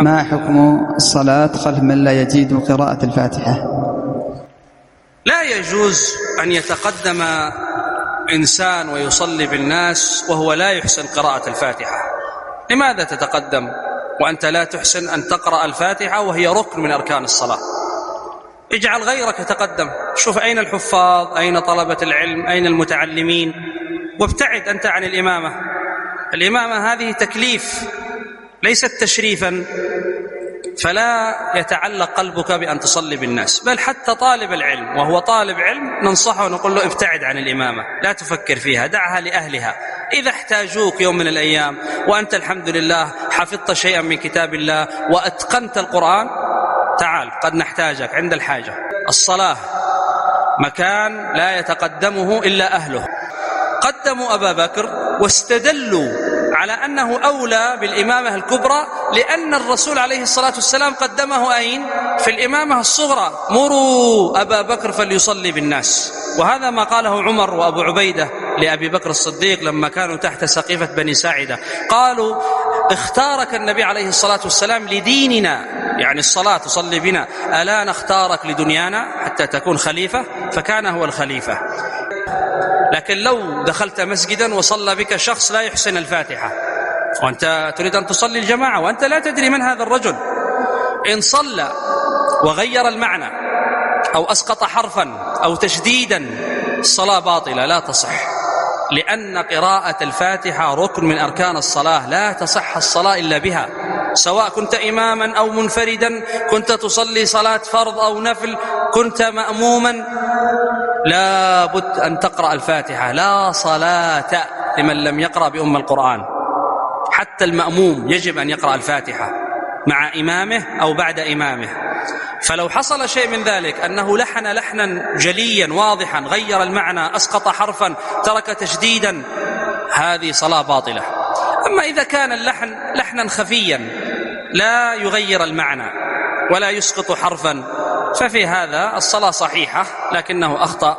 ما حكم الصلاة خلف من لا يجيد قراءة الفاتحة؟ لا يجوز أن يتقدم إنسان ويصلي بالناس وهو لا يحسن قراءة الفاتحة. لماذا تتقدم وأنت لا تحسن أن تقرأ الفاتحة وهي ركن من أركان الصلاة؟ اجعل غيرك يتقدم، شوف أين الحفاظ، أين طلبة العلم، أين المتعلمين، وابتعد أنت عن الإمامة. الإمامة هذه تكليف ليست تشريفا، فلا يتعلق قلبك بأن تصلي بالناس. بل حتى طالب العلم وهو طالب علم ننصحه ونقول له ابتعد عن الإمامة، لا تفكر فيها، دعها لأهلها. إذا احتاجوك يوم من الأيام وأنت الحمد لله حفظت شيئا من كتاب الله وأتقنت القرآن، تعال قد نحتاجك عند الحاجة. الصلاة مكان لا يتقدمه إلا أهله. قدموا أبا بكر واستدلوا على أنه أولى بالإمامة الكبرى لأن الرسول عليه الصلاة والسلام قدمه أين؟ في الإمامة الصغرى. مروا أبا بكر فليصلي بالناس. وهذا ما قاله عمر وأبو عبيدة لأبي بكر الصديق لما كانوا تحت سقيفة بني ساعدة. قالوا اختارك النبي عليه الصلاة والسلام لديننا، يعني الصلاة تصلي بنا، ألا نختارك لدنيانا حتى تكون خليفة؟ فكان هو الخليفة. لكن لو دخلت مسجدا وصلى بك شخص لا يحسن الفاتحة وأنت تريد أن تصلي الجماعة وأنت لا تدري من هذا الرجل، إن صلى وغير المعنى أو أسقط حرفا أو تشديدا الصلاة باطلة لا تصح، لأن قراءة الفاتحة ركن من أركان الصلاة، لا تصح الصلاة إلا بها. سواء كنت إماما أو منفردا، كنت تصلي صلاة فرض أو نفل، كنت مأموما، لا بد أن تقرأ الفاتحة. لا صلاة لمن لم يقرأ بأم القرآن. حتى المأموم يجب أن يقرأ الفاتحة مع إمامه أو بعد إمامه. فلو حصل شيء من ذلك أنه لحن لحنا جليا واضحا، غير المعنى، أسقط حرفا، ترك تشديدا، هذه صلاة باطلة. أما إذا كان اللحن لحنا خفيا لا يغير المعنى ولا يسقط حرفا، ففي هذا الصلاة صحيحة، لكنه أخطأ